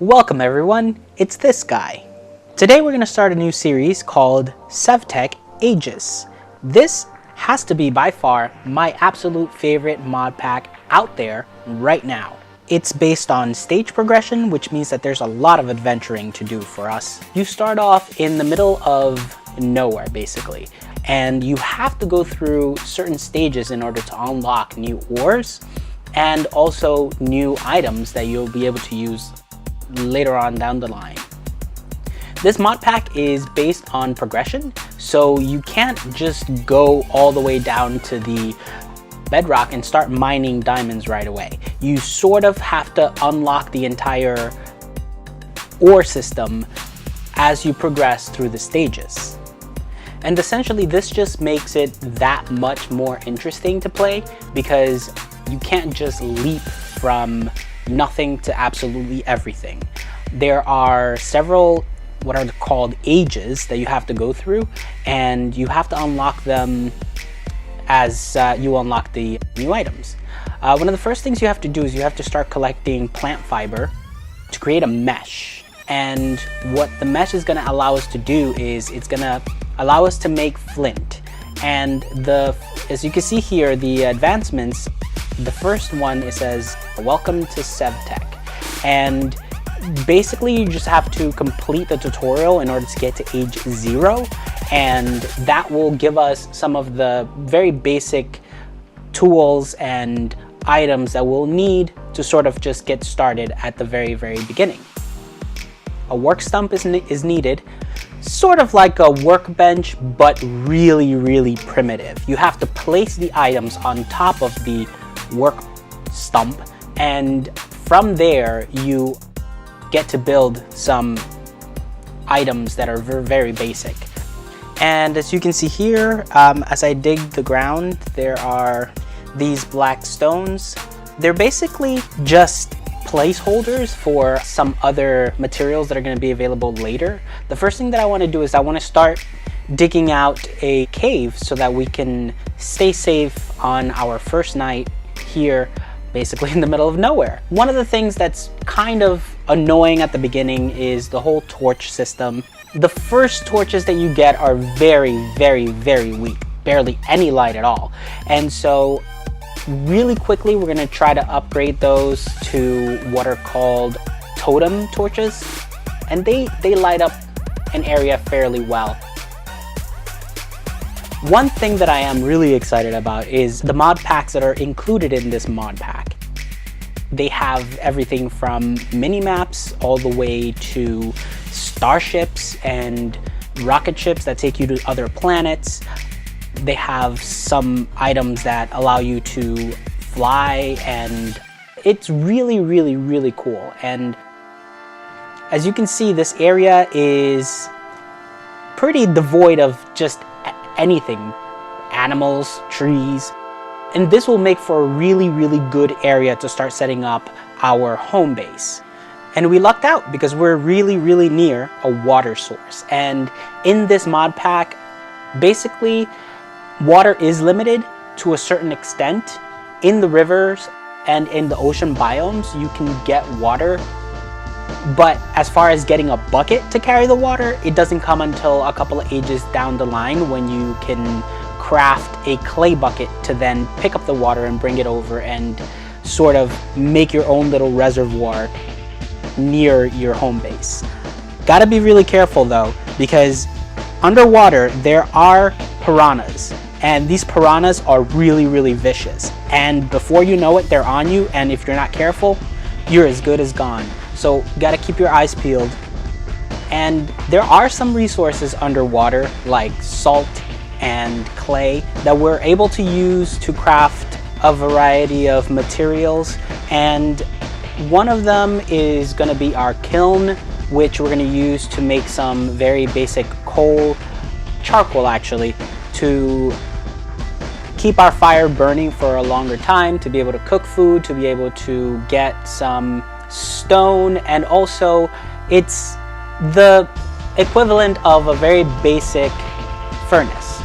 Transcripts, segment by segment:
Welcome everyone, it's this guy. Today we're going to start a new series called Sevtech Aegis. This has to be by far my absolute favorite mod pack out there right now. It's based on stage progression, which means that there's a lot of adventuring to do for us. You start off in the middle of nowhere basically, and you have to go through certain stages in order to unlock new ores and also new items that you'll be able to use later on down the line. This mod pack is based on progression, so you can't just go all the way down to the bedrock and start mining diamonds right away. You sort of have to unlock the entire ore system as you progress through the stages. And essentially this just makes it that much more interesting to play because you can't just leap from nothing to absolutely everything. There are several what are called ages that you have to go through, and you have to unlock them as you unlock the new items. One of the first things you have to do is you have to start collecting plant fiber to create a mesh. And what the mesh is going to allow us to do is it's going to allow us to make flint. And as you can see here, the advancements, the first one, it says, "Welcome to Sevtech." And basically you just have to complete the tutorial in order to get to age 0. And that will give us some of the very basic tools and items that we'll need to sort of just get started at the very beginning. A work stump is needed, sort of like a workbench, but really primitive. You have to place the items on top of the work stump, and from there you get to build some items that are very basic. And as you can see here, as I dig the ground, there are these black stones. They're basically just placeholders for some other materials that are going to be available later. The first thing that I want to do is I want to start digging out a cave so that we can stay safe on our first night here, basically in the middle of nowhere. One of the things that's kind of annoying at the beginning is the whole torch system. The first torches that you get are very weak, barely any light at all. And so really quickly we're going to try to upgrade those to what are called totem torches, and they light up an area fairly well. One thing that I am really excited about is the mod packs that are included in this mod pack. They have everything from mini maps all the way to starships and rocket ships that take you to other planets. They have some items that allow you to fly, and it's really cool. And as you can see, this area is pretty devoid of just anything, animals, trees, and this will make for a really good area to start setting up our home base. And we lucked out because we're really near a water source. And in this mod pack, basically water is limited to a certain extent. In the rivers and in the ocean biomes you can get water, but as far as getting a bucket to carry the water, it doesn't come until a couple of ages down the line when you can craft a clay bucket to then pick up the water and bring it over and sort of make your own little reservoir near your home base. Gotta be really careful though, because underwater there are piranhas, and these piranhas are really vicious, and before you know it they're on you, and if you're not careful you're as good as gone. So you gotta keep your eyes peeled. And there are some resources underwater like salt and clay that we're able to use to craft a variety of materials, and one of them is going to be our kiln, which we're going to use to make some very basic charcoal actually, to keep our fire burning for a longer time, to be able to cook food, to be able to get some stone, and also it's the equivalent of a very basic furnace.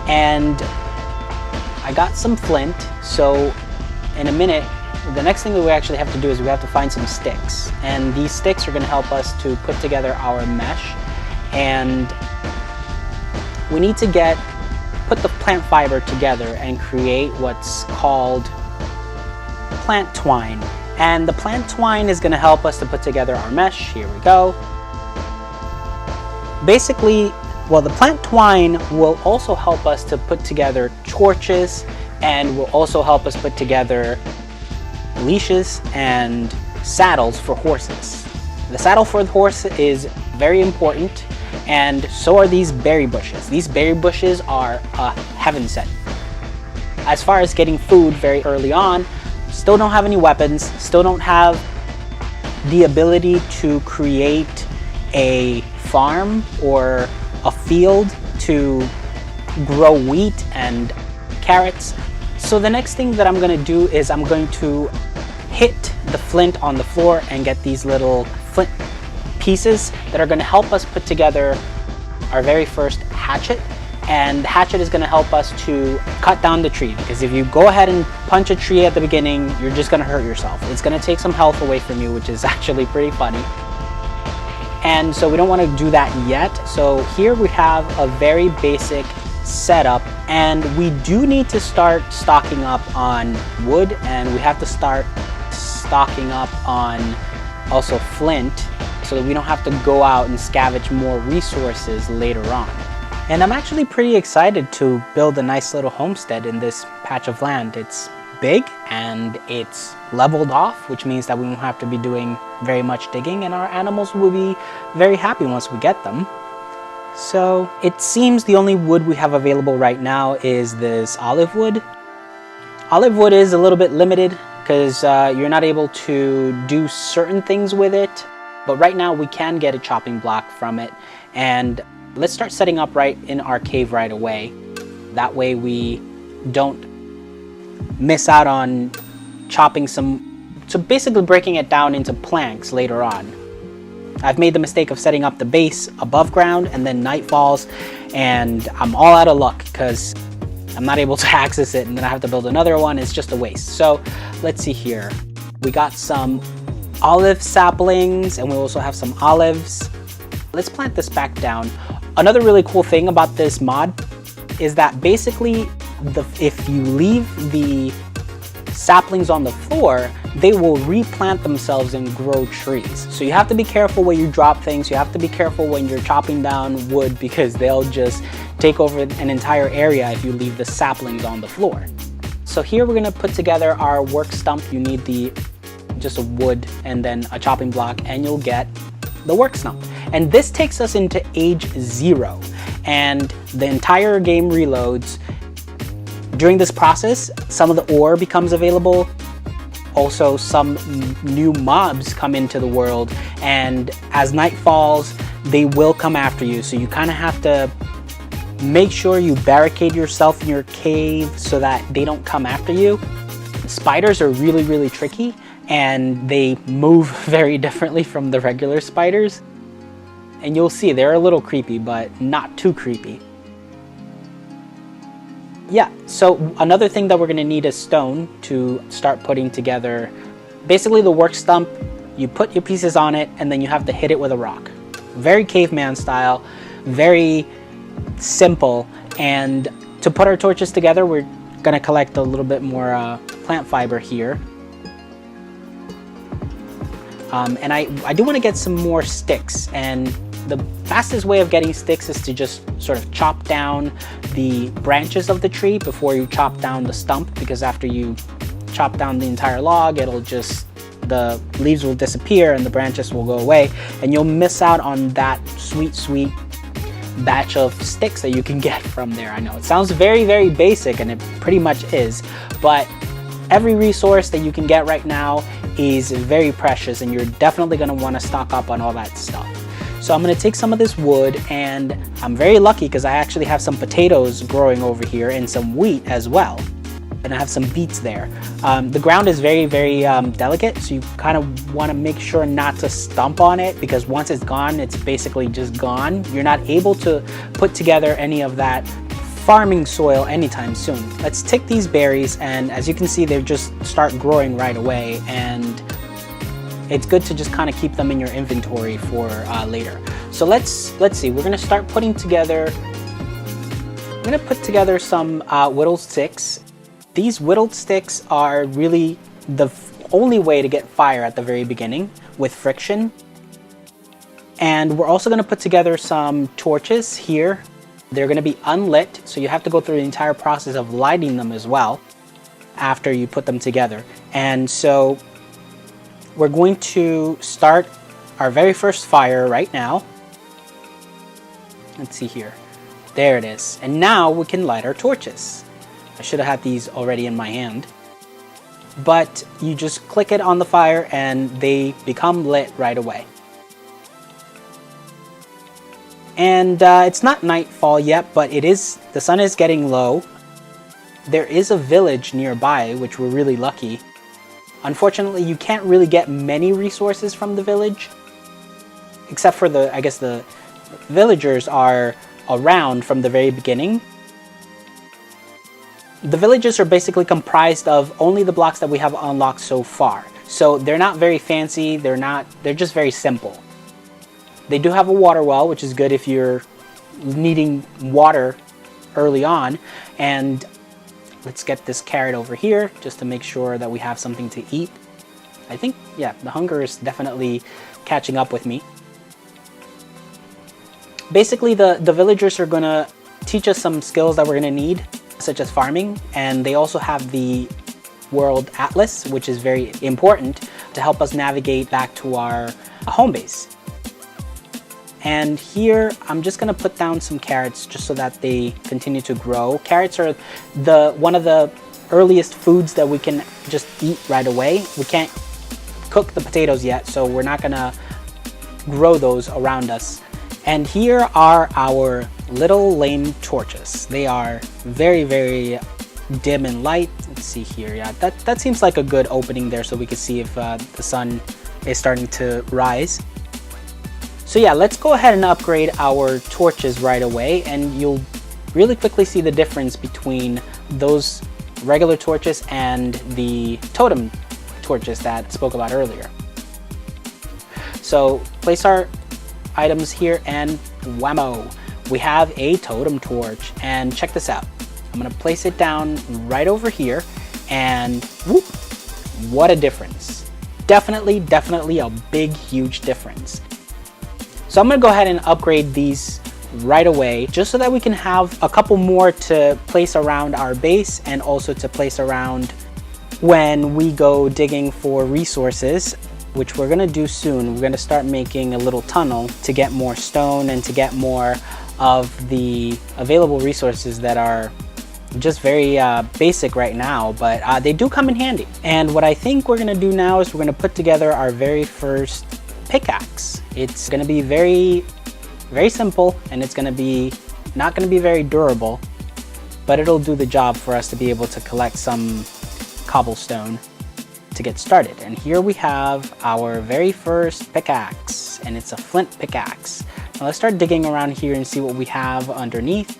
And I got some flint, so in a minute the next thing that we actually have to do is we have to find some sticks. And these sticks are going to help us to put together our mesh. And we need to put the plant fiber together and create what's called plant twine. And the plant twine is going to help us to put together our mesh. Here we go. Basically, well, the plant twine will also help us to put together torches, and will also help us put together leashes and saddles for horses. The saddle for the horse is very important, and so are these berry bushes. These berry bushes are a heaven sent. As far as getting food very early on, still don't have any weapons, still don't have the ability to create a farm or a field to grow wheat and carrots. So the next thing that I'm going to do is I'm going to hit the flint on the floor and get these little flint pieces that are going to help us put together our very first hatchet. And the hatchet is going to help us to cut down the tree, because if you go ahead and punch a tree at the beginning, you're just going to hurt yourself. It's going to take some health away from you, which is actually pretty funny. And so we don't want to do that yet. So here we have a very basic setup, and we do need to start stocking up on wood, and we have to start stocking up on also flint, so that we don't have to go out and scavenge more resources later on. And I'm actually pretty excited to build a nice little homestead in this patch of land. It's big and it's leveled off, which means that we won't have to be doing very much digging, and our animals will be very happy once we get them. So it seems the only wood we have available right now is this olive wood. Olive wood is a little bit limited because you're not able to do certain things with it, but right now we can get a chopping block from it. And let's start setting up right in our cave right away. That way we don't miss out on chopping so basically breaking it down into planks later on. I've made the mistake of setting up the base above ground, and then night falls and I'm all out of luck because I'm not able to access it, and then I have to build another one. It's just a waste. So let's see here. We got some olive saplings, and we also have some olives. Let's plant this back down. Another really cool thing about this mod is that basically if you leave the saplings on the floor, they will replant themselves and grow trees. So you have to be careful when you drop things. You have to be careful when you're chopping down wood, because they'll just take over an entire area if you leave the saplings on the floor. So here we're gonna put together our work stump. You need just a wood and then a chopping block, and you'll get the work stump. And this takes us into age 0, and the entire game reloads. During this process, some of the ore becomes available. Also, some new mobs come into the world, and as night falls, they will come after you. So you kind of have to make sure you barricade yourself in your cave so that they don't come after you. Spiders are really, really tricky, and they move very differently from the regular spiders. And you'll see they're a little creepy, but not too creepy. Yeah, so another thing that we're gonna need is stone to start putting together. Basically the work stump, you put your pieces on it, and then you have to hit it with a rock. Very caveman style, very simple. And to put our torches together, we're gonna collect a little bit more plant fiber here. And I do wanna get some more sticks, and the fastest way of getting sticks is to just sort of chop down the branches of the tree before you chop down the stump, because after you chop down the entire log, the leaves will disappear and the branches will go away, and you'll miss out on that sweet batch of sticks that you can get from there. I know it sounds very, very basic, and it pretty much is, but every resource that you can get right now is very precious, and you're definitely going to want to stock up on all that stuff. So I'm going to take some of this wood, and I'm very lucky because I actually have some potatoes growing over here and some wheat as well. And I have some beets there. The ground is very, very delicate, so you kind of want to make sure not to stomp on it, because once it's gone, it's basically just gone. You're not able to put together any of that farming soil anytime soon. Let's take these berries, and as you can see, they just start growing right away, and it's good to just kind of keep them in your inventory for later. So let's see, we're gonna start putting together, I'm gonna put together some whittled sticks. These whittled sticks are really the only way to get fire at the very beginning with friction. And we're also gonna put together some torches here. They're gonna be unlit, so you have to go through the entire process of lighting them as well after you put them together. And so we're going to start our very first fire right now. Let's see here. There it is. And now we can light our torches. I should have had these already in my hand. But you just click it on the fire and they become lit right away. And it's not nightfall yet, but the sun is getting low. There is a village nearby, which we're really lucky. Unfortunately, you can't really get many resources from the village, except for I guess the villagers are around from the very beginning. The villages are basically comprised of only the blocks that we have unlocked so far. So they're not very fancy, they're just very simple. They do have a water well, which is good if you're needing water early on. And let's get this carrot over here just to make sure that we have something to eat. I think, yeah, the hunger is definitely catching up with me. Basically, the villagers are gonna teach us some skills that we're gonna need, such as farming, and they also have the World Atlas, which is very important to help us navigate back to our home base. And here, I'm just gonna put down some carrots just so that they continue to grow. Carrots are one of the earliest foods that we can just eat right away. We can't cook the potatoes yet, so we're not gonna grow those around us. And here are our little lame torches. They are very, very dim and light. Let's see here, yeah, that seems like a good opening there so we can see if the sun is starting to rise. So yeah, let's go ahead and upgrade our torches right away, and you'll really quickly see the difference between those regular torches and the totem torches that I spoke about earlier. So place our items here and whammo, we have a totem torch. And check this out. I'm gonna place it down right over here and whoop, what a difference. Definitely a big, huge difference. So I'm gonna go ahead and upgrade these right away just so that we can have a couple more to place around our base and also to place around when we go digging for resources, which we're gonna do soon. We're gonna start making a little tunnel to get more stone and to get more of the available resources that are just very basic right now, but they do come in handy. And what I think we're gonna do now is we're gonna put together our very first pickaxe. It's gonna be very, very simple, and it's gonna be not gonna be very durable, but it'll do the job for us to be able to collect some cobblestone to get started. And here we have our very first pickaxe, and it's a flint pickaxe. Now let's start digging around here and see what we have underneath.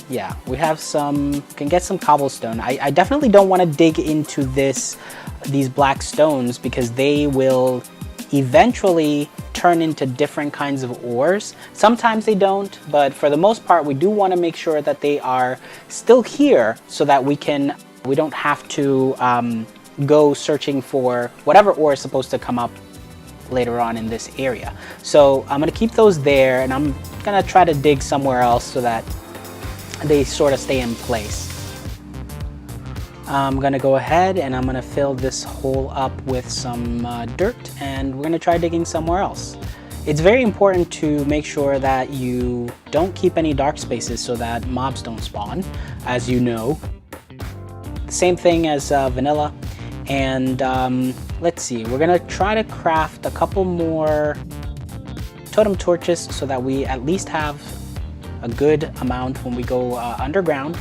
Yeah, we have can get some cobblestone. I definitely don't want to dig into these black stones because they will eventually turn into different kinds of ores. Sometimes they don't, but for the most part, we do want to make sure that they are still here so that we don't have to go searching for whatever ore is supposed to come up later on in this area. So I'm gonna keep those there, and I'm gonna try to dig somewhere else so that they sort of stay in place. I'm gonna go ahead and I'm gonna fill this hole up with some dirt, and we're gonna try digging somewhere else. It's very important to make sure that you don't keep any dark spaces so that mobs don't spawn, as you know. Same thing as vanilla. And let's see, we're gonna try to craft a couple more totem torches so that we at least have a good amount when we go underground.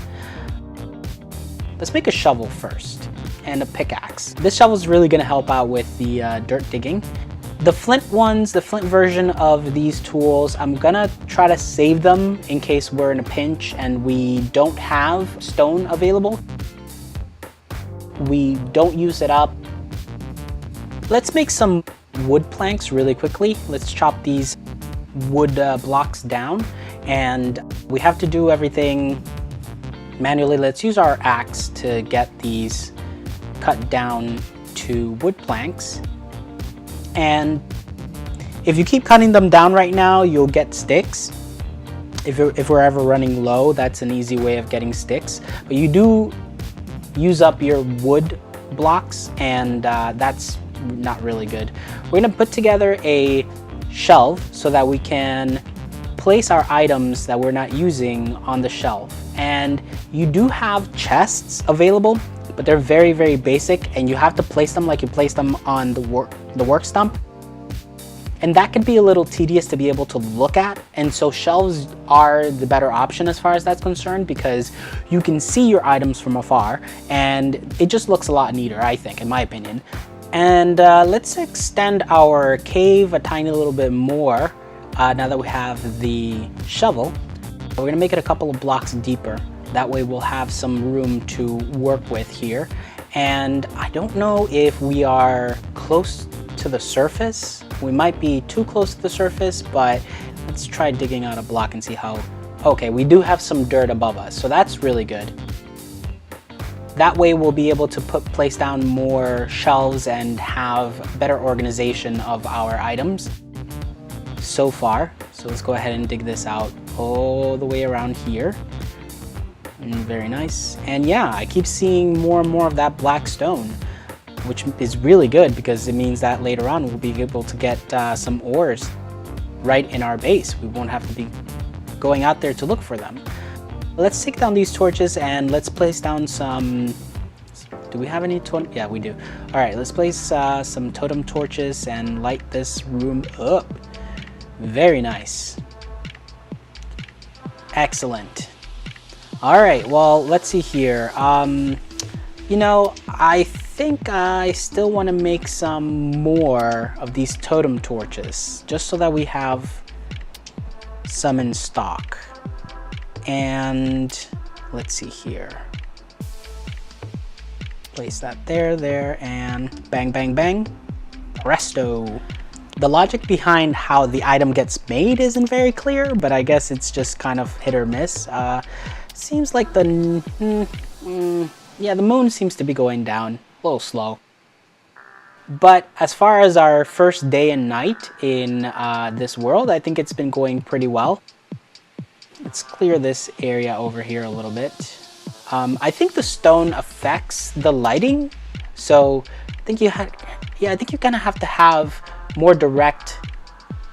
Let's make a shovel first and a pickaxe. This shovel is really gonna help out with the dirt digging. The flint ones, the flint version of these tools, I'm gonna try to save them in case we're in a pinch and we don't have stone available. We don't use it up. Let's make some wood planks really quickly. Let's chop these wood blocks down, and we have to do everything manually. Let's use our axe to get these cut down to wood planks. And if you keep cutting them down right now, you'll get sticks. If we're ever running low, that's an easy way of getting sticks. But you do use up your wood blocks, and that's not really good. We're gonna put together a shelf so that we can place our items that we're not using on the shelf. And you do have chests available, but they're very, very basic, and you have to place them like you place them on the work stump. And that can be a little tedious to be able to look at. And so shelves are the better option as far as that's concerned, because you can see your items from afar and it just looks a lot neater, I think, in my opinion. And let's extend our cave a tiny little bit more now that we have the shovel. We're gonna make it a couple of blocks deeper. That way we'll have some room to work with here. And I don't know if we are close to the surface. We might be too close to the surface, but let's try digging out a block and see how. Okay, we do have some dirt above us, so that's really good. That way we'll be able to place down more shelves and have better organization of our items so far. So let's go ahead and dig this out all the way around here. Very nice. And yeah, I keep seeing more and more of that black stone, which is really good because it means that later on we'll be able to get some ores right in our base. We won't have to be going out there to look for them. Let's take down these torches and let's place down some. Do we have any totem? Yeah, we do. All right, let's place some totem torches and light this room up. Very nice. Excellent. All right, well, let's see here. You know, I think I still want to make some more of these totem torches just so that we have some in stock. And let's see here. Place that there, and bang, bang, bang. Presto. The logic behind how the item gets made isn't very clear, but I guess it's just kind of hit or miss. Seems like the moon seems to be going down a little slow. But as far as our first day and night in this world, I think it's been going pretty well. Let's clear this area over here a little bit. I think the stone affects the lighting, so I think you kind of have to have more direct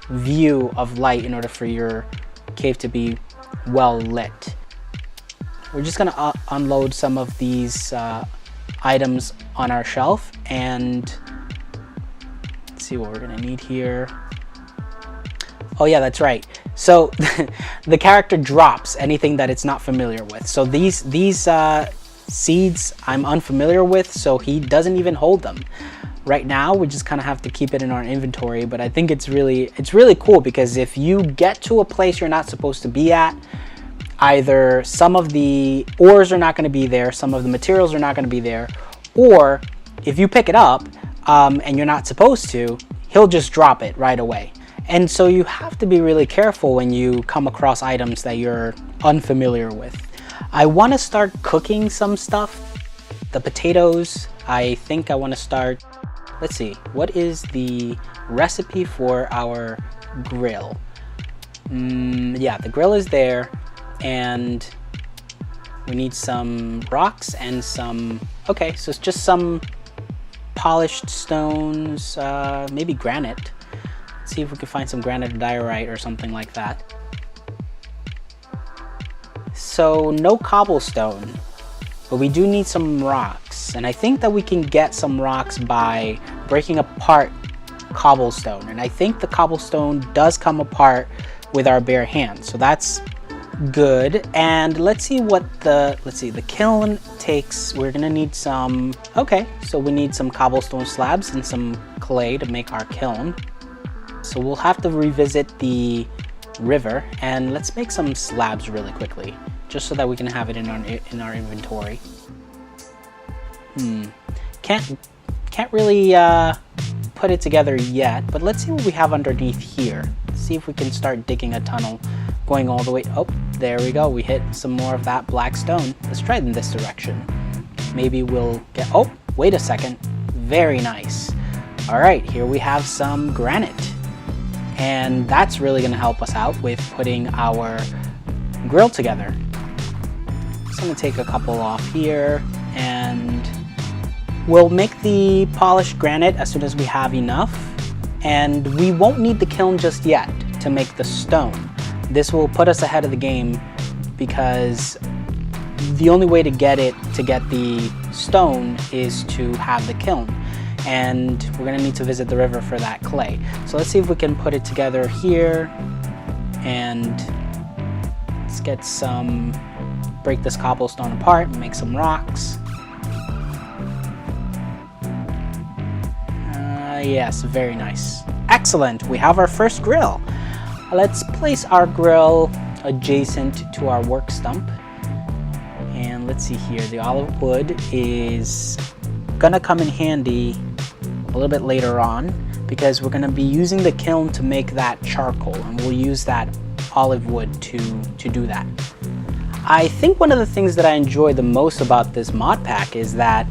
view of light in order for your cave to be well lit. We're just gonna unload some of these items on our shelf, and let's see what we're gonna need here. Oh yeah, that's right. So the character drops anything that it's not familiar with. So these seeds I'm unfamiliar with, so he doesn't even hold them. Right now, we just kind of have to keep it in our inventory, but I think it's really cool because if you get to a place you're not supposed to be at, either some of the ores are not going to be there, some of the materials are not going to be there, or if you pick it up and you're not supposed to, he'll just drop it right away. And so you have to be really careful when you come across items that you're unfamiliar with. I want to start cooking some stuff. The potatoes, I think I want to start. Let's see, what is the recipe for our grill? Yeah, the grill is there, and we need some rocks and some, okay, so it's just some polished stones, maybe granite. Let's see if we can find some granite or diorite or something like that. So no cobblestone, but we do need some rocks, and I think that we can get some rocks by breaking apart cobblestone, and I think the cobblestone does come apart with our bare hands, so that's good. And let's see what the kiln takes. We're gonna need some, okay, so we need some cobblestone slabs and some clay to make our kiln. So we'll have to revisit the river, and let's make some slabs really quickly, just so that we can have it in our inventory. Can't really put it together yet, but let's see what we have underneath here. See if we can start digging a tunnel going all the way. Oh, there we go. We hit some more of that black stone. Let's try it in this direction. Maybe we'll get, oh, wait a second. Very nice. All right, here we have some granite. And that's really gonna help us out with putting our grill together. Just gonna take a couple off here, and we'll make the polished granite as soon as we have enough. And we won't need the kiln just yet to make the stone. This will put us ahead of the game because the only way to get the stone is to have the kiln. And we're gonna need to visit the river for that clay. So let's see if we can put it together here, and let's get some, break this cobblestone apart and make some rocks. Yes, very nice. Excellent, we have our first grill. Let's place our grill adjacent to our work stump. And let's see here, the olive wood is gonna come in handy a little bit later on, because we're gonna be using the kiln to make that charcoal, and we'll use that olive wood to do that. I think one of the things that I enjoy the most about this mod pack is that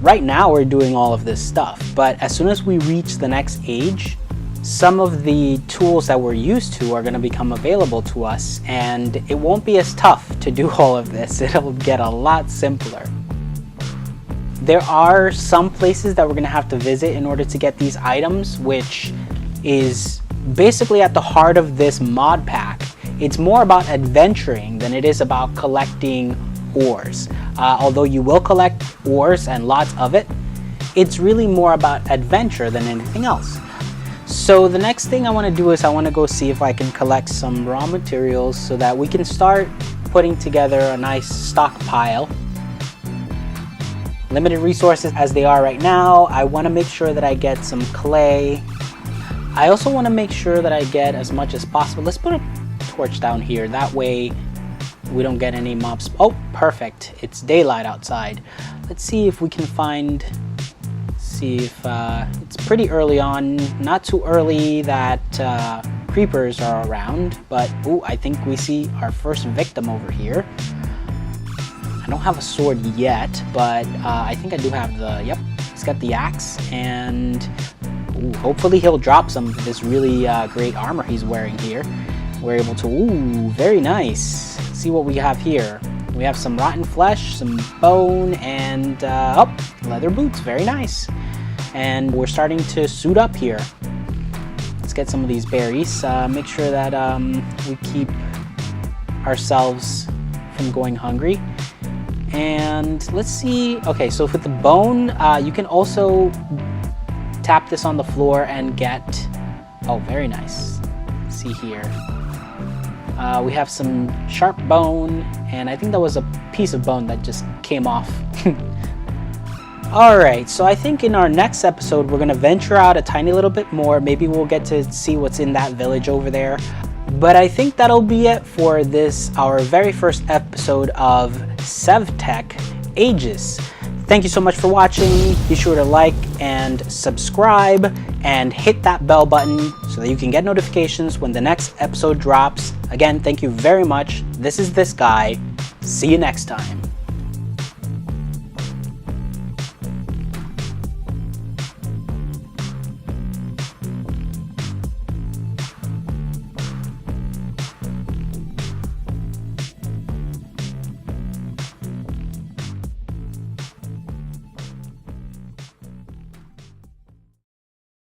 right now we're doing all of this stuff, but as soon as we reach the next age, some of the tools that we're used to are going to become available to us, and it won't be as tough to do all of this. It'll get a lot simpler. There are some places that we're going to have to visit in order to get these items, which is basically at the heart of this mod pack. It's more about adventuring than it is about collecting ores. Although you will collect ores and lots of it, it's really more about adventure than anything else. So the next thing I want to do is I want to go see if I can collect some raw materials so that we can start putting together a nice stockpile. Limited resources as they are right now, I want to make sure that I get some clay. I also want to make sure that I get as much as possible. Let's put a torch down here, that way we don't get any mobs. Oh, perfect, it's daylight outside. Let's see if we can find, see if it's pretty early on, not too early that creepers are around, but ooh, I think we see our first victim over here. I don't have a sword yet, but I think I do have the, yep, he's got the axe, and ooh, hopefully he'll drop some of this really great armor he's wearing here. We're able to, ooh, very nice. See what we have here. We have some rotten flesh, some bone, and oh, leather boots, very nice. And we're starting to suit up here. Let's get some of these berries. Make sure that we keep ourselves from going hungry. And let's see, okay, so with the bone, you can also tap this on the floor and get, oh, very nice. Let's see here. We have some sharp bone, and I think that was a piece of bone that just came off. Alright, so I think in our next episode we're going to venture out a tiny little bit more. Maybe we'll get to see what's in that village over there. But I think that'll be it for this, our very first episode of Sevtech Aegis. Thank you so much for watching. Be sure to like and subscribe and hit that bell button so that you can get notifications when the next episode drops. Again, thank you very much. This is This Guy. See you next time.